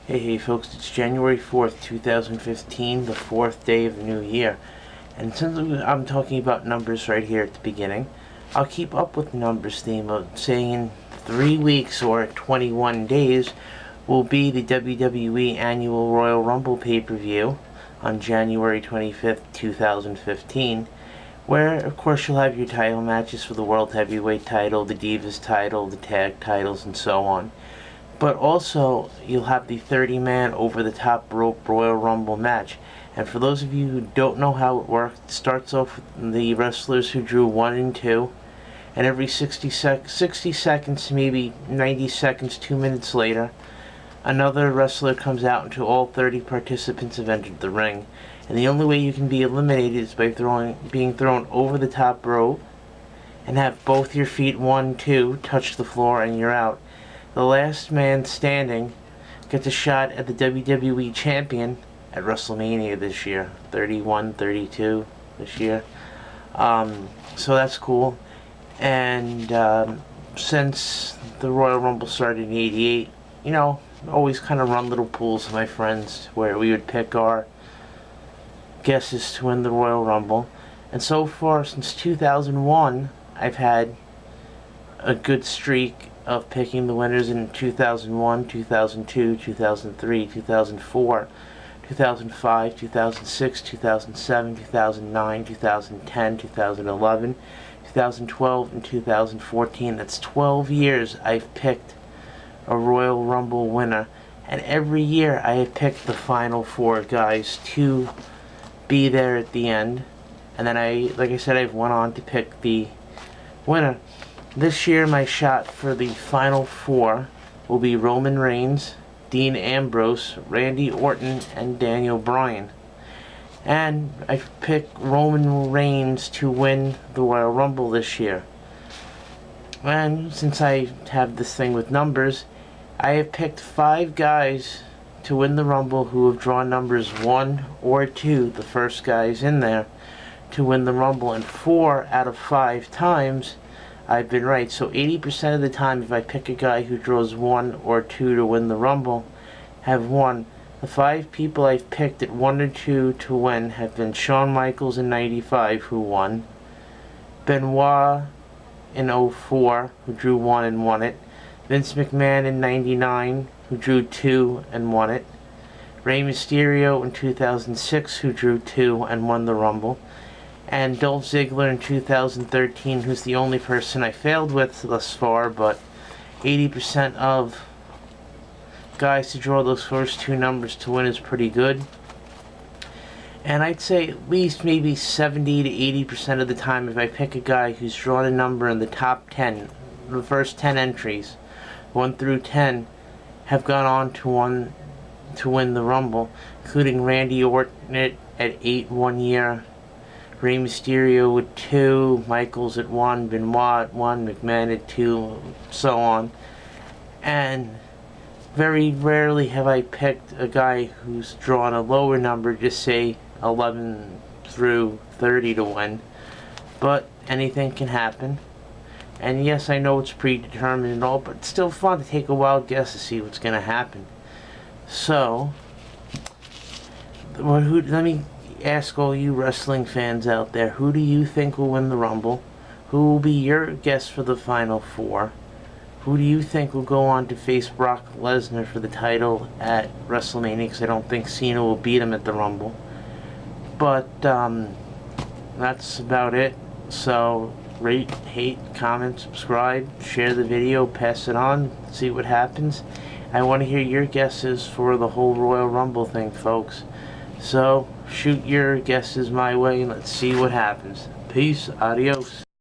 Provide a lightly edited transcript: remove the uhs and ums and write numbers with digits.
Hey folks, it's January 4th, 2015, the 4th day of the new year. And since I'm talking about numbers right here at the beginning, I'll keep up with the numbers theme of saying in 3 weeks or 21 days will be the WWE Annual Royal Rumble pay-per-view on January 25th, 2015, where of course you'll have your title matches for the World Heavyweight title, the Divas title, the tag titles, and so on. But also, you'll have the 30-man over-the-top rope Royal Rumble match. And for those of you who don't know how it works, it starts off with the wrestlers who drew 1 and 2. And every 60 seconds, maybe 90 seconds, 2 minutes later, another wrestler comes out until all 30 participants have entered the ring. And the only way you can be eliminated is by being thrown over the top rope and have both your feet, 1, 2, touch the floor, and you're out. The last man standing gets a shot at the WWE Champion at WrestleMania this year, 31, 32 this year. So that's cool. And since the Royal Rumble started in '88, you know, always kind of run little pools with my friends where we would pick our guesses to win the Royal Rumble. And so far, since 2001, I've had a good streak of picking the winners in 2001, 2002, 2003, 2004, 2005, 2006, 2007, 2009, 2010, 2011, 2012, and 2014. That's 12 years I've picked a Royal Rumble winner, and every year I have picked the final 4 guys to be there at the end, and then like I said, I've went on to pick the winner. This year, my shot for the final 4 will be Roman Reigns, Dean Ambrose, Randy Orton, and Daniel Bryan. And I've picked Roman Reigns to win the Royal Rumble this year. And since I have this thing with numbers, I have picked 5 guys to win the Rumble who have drawn numbers 1 or 2, the first guys in there, to win the Rumble. And 4 out of 5 times, I've been right. So 80% of the time, if I pick a guy who draws 1 or 2 to win the Rumble, have won. The 5 people I've picked at 1 or 2 to win have been Shawn Michaels in '95, who won, Benoit in '04, who drew 1 and won it, Vince McMahon in '99, who drew 2 and won it, Rey Mysterio in 2006, who drew 2 and won the Rumble, and Dolph Ziggler in 2013, who's the only person I failed with thus far, but 80% of guys to draw those first 2 numbers to win is pretty good. And I'd say at least maybe 70 to 80% of the time, if I pick a guy who's drawn a number in the top 10, the first 10 entries, 1 through 10, have gone on to win the Rumble, including Randy Orton at 8 1 year, Rey Mysterio with 2, Michaels at 1, Benoit at 1, McMahon at 2, so on. And very rarely have I picked a guy who's drawn a lower number, just say 11 through 30 to win. But anything can happen. And yes, I know it's predetermined and all, but it's still fun to take a wild guess to see what's going to happen. So, let me ask all you wrestling fans out there, who do you think will win the Rumble? Who will be your guess for the final 4? Who do you think will go on to face Brock Lesnar for the title at WrestleMania? Because I don't think Cena will beat him at the Rumble. But that's about it. So rate, hate, comment, subscribe, share the video, pass it on, see what happens. I want to hear your guesses for the whole Royal Rumble thing, folks. So shoot your guesses my way and let's see what happens. Peace, adios.